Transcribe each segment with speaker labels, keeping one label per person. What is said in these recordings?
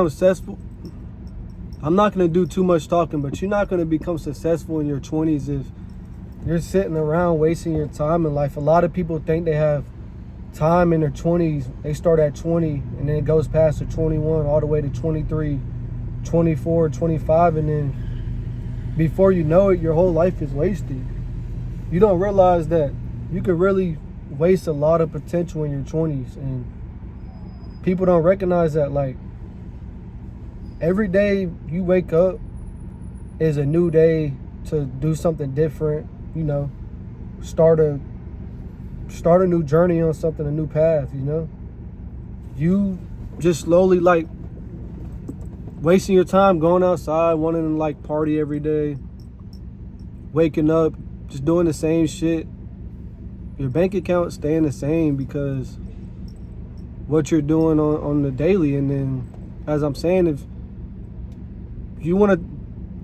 Speaker 1: Successful. I'm not going to do too much talking, but you're not going to become successful in your 20s if you're sitting around wasting your time in life. A lot of people think they have time in their 20s. They start at 20 and then it goes past to 21 all the way to 23, 24, 25, and then before you know it, your whole life is wasted. You don't realize that you could really waste a lot of potential in your 20s, and people don't recognize that. Like, every day you wake up is a new day to do something different, you know, start a new journey on something, a new path, you know. You just slowly, like, wasting your time going outside, wanting to, like, party every day, waking up, just doing the same shit. Your bank account staying the same because what you're doing on the daily. And then, as I'm saying, if you want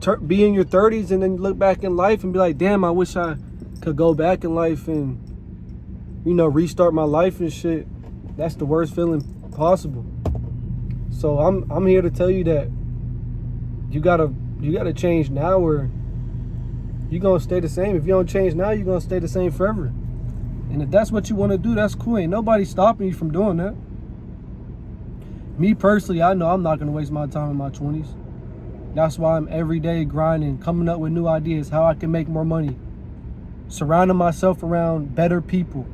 Speaker 1: to be in your 30s and then look back in life and be like, damn, I wish I could go back in life and, you know, restart my life and shit, that's the worst feeling possible. So I'm here to tell you that you gotta change now, or you're gonna stay the same. If you don't change now, you're gonna stay the same forever. And if that's what you want to do, that's cool. Ain't nobody stopping you from doing that. Me personally, I know I'm not gonna waste my time in my 20s. That's why I'm every day grinding, coming up with new ideas, how I can make more money, surrounding myself around better people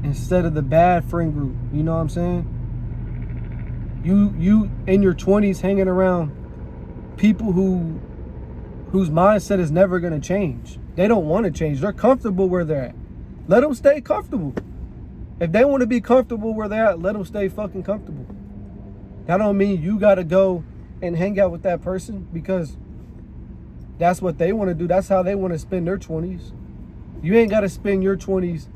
Speaker 1: instead of the bad friend group. You know what I'm saying? You in your 20s hanging around people whose mindset is never going to change. They don't want to change. They're comfortable where they're at. Let them stay comfortable. If they want to be comfortable where they're at, let them stay fucking comfortable. That don't mean you got to go and hang out with that person because that's what they want to do. That's how they want to spend their 20s. You ain't got to spend your 20s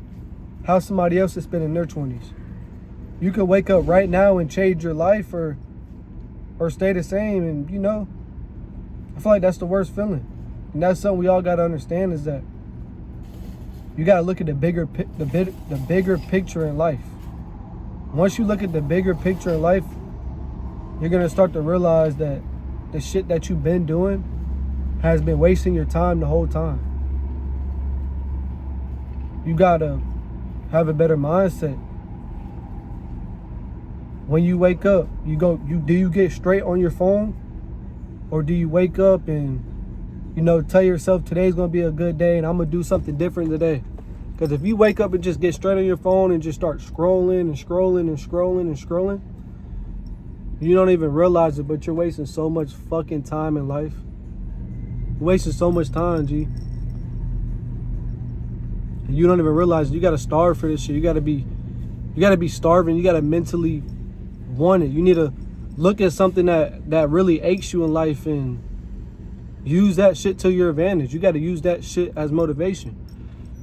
Speaker 1: how somebody else is spending their 20s. You could wake up right now and change your life or stay the same. And, you know, I feel like that's the worst feeling. And that's something we all got to understand, is that you got to look at the bigger picture in life. Once you look at the bigger picture in life, you're going to start to realize that the shit that you've been doing has been wasting your time the whole time. You got to have a better mindset. When you wake up, do you get straight on your phone? Or do you wake up and, you know, tell yourself today's going to be a good day and I'm going to do something different today? Because if you wake up and just get straight on your phone and just start scrolling and scrolling and scrolling and scrolling, you don't even realize it, but you're wasting so much fucking time in life. You're wasting so much time, G. And you don't even realize you got to starve for this shit. You got to be starving. You got to mentally want it. You need to look at something that really aches you in life and use that shit to your advantage. You got to use that shit as motivation.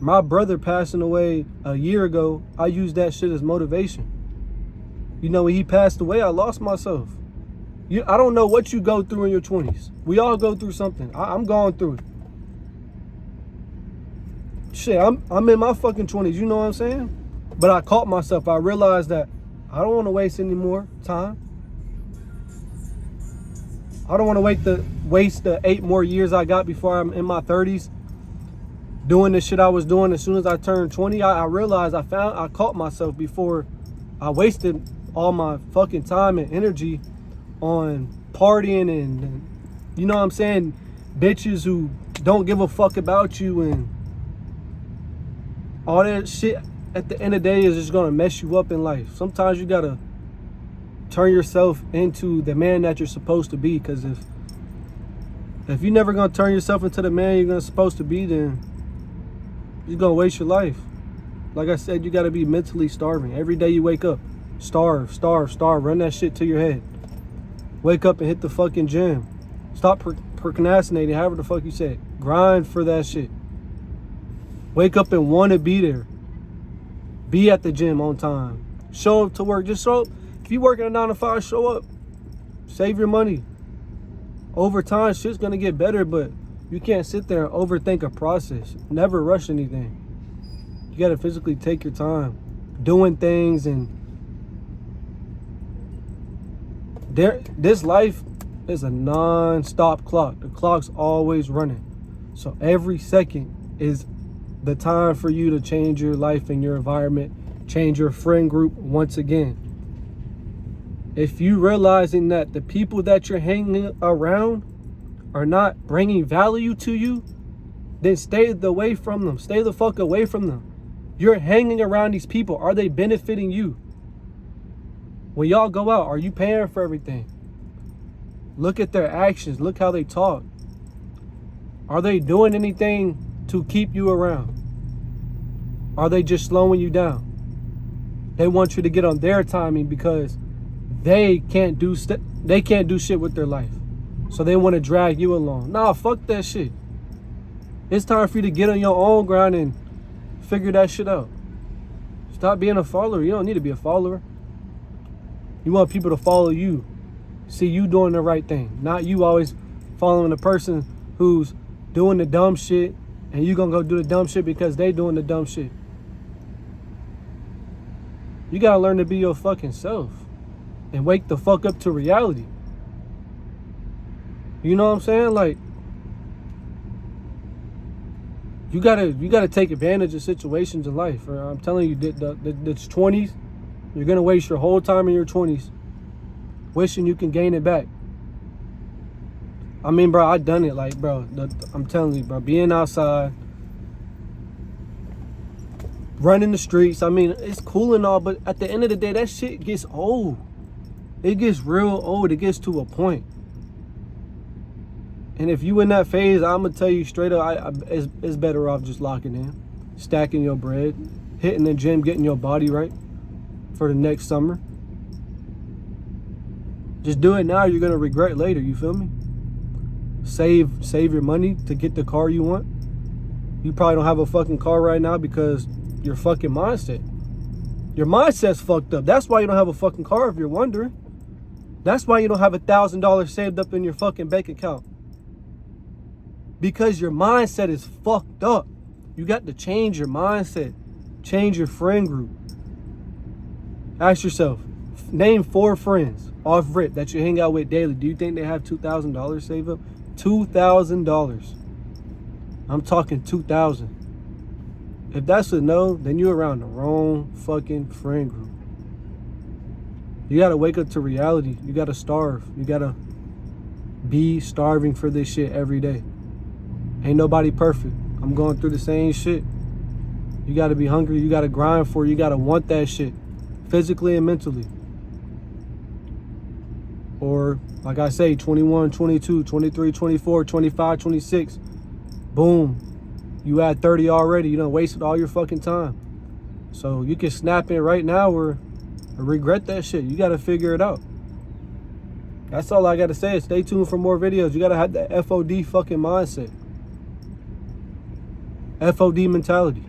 Speaker 1: My brother passing away a year ago, I used that shit as motivation. You know, when he passed away, I lost myself. I don't know what you go through in your 20s. We all go through something. I'm going through it. Shit, I'm in my fucking 20s, you know what I'm saying? But I caught myself. I realized that I don't want to waste any more time. I don't want to waste the 8 more years I got before I'm in my 30s doing the shit I was doing as soon as I turned 20. I realized I caught myself before I wasted all my fucking time and energy on partying and you know what I'm saying, bitches who don't give a fuck about you and all that shit. At the end of the day is just gonna mess you up in life. Sometimes you gotta turn yourself into the man that you're supposed to be, because if you're never gonna turn yourself into the man you're supposed to be, then you're gonna waste your life. Like I said, you gotta be mentally starving. Every day you wake up, starve, run that shit to your head. Wake up and hit the fucking gym. Stop procrastinating, however the fuck you say it. Grind for that shit. Wake up and want to be there. Be at the gym on time. Show up to work. Just show up. If you working a 9 to 5, show up. Save your money. Over time, shit's gonna get better, but you can't sit there and overthink a process. Never rush anything. You gotta physically take your time doing things and This life is a non-stop clock. The clock's always running. So every second is the time for you to change your life and your environment, change your friend group once again. If you realizing that the people that you're hanging around are not bringing value to you, then stay away from them. Stay the fuck away from them. You're hanging around these people. Are they benefiting you? When y'all go out, are you paying for everything? Look at their actions. Look how they talk. Are they doing anything to keep you around? Are they just slowing you down? They want you to get on their timing because they can't do shit with their life. So they want to drag you along. Nah, fuck that shit. It's time for you to get on your own ground and figure that shit out. Stop being a follower. You don't need to be a follower. You want people to follow you. See you doing the right thing. Not you always following the person who's doing the dumb shit and you gonna go do the dumb shit because they doing the dumb shit. You gotta learn to be your fucking self and wake the fuck up to reality. You know what I'm saying? Like, you gotta take advantage of situations in life. I'm telling you, the 20s, you're gonna waste your whole time in your 20s wishing you can gain it back. I mean, bro, I done it. Like, bro, I'm telling you, bro, being outside, running the streets. I mean, it's cool and all, but at the end of the day, that shit gets old. It gets real old. It gets to a point. And if you in that phase, I'm gonna tell you straight up, it's better off just locking in, stacking your bread, hitting the gym, getting your body right for the next summer. Just do it now. You're gonna regret later. You feel me? Save your money to get the car you want. You probably don't have a fucking car right now because your fucking mindset. Your mindset's fucked up. That's why you don't have a fucking car, if you're wondering. That's why you don't have $1,000 saved up in your fucking bank account. Because your mindset is fucked up. You got to change your mindset. Change your friend group. Ask yourself, name 4 friends off rip that you hang out with daily. Do you think they have $2,000 saved up? $2,000. I'm talking 2,000. If that's a no, then you're around the wrong fucking friend group. You gotta wake up to reality. You gotta starve. You gotta be starving for this shit every day. Ain't nobody perfect. I'm going through the same shit. You gotta be hungry. You gotta grind for it. You gotta want that shit, physically and mentally. Or, like I say, 21, 22, 23, 24, 25, 26. Boom. You at 30 already. You done wasted all your fucking time. So you can snap in right now or regret that shit. You got to figure it out. That's all I got to say. Stay tuned for more videos. You got to have that FOD fucking mindset. FOD mentality.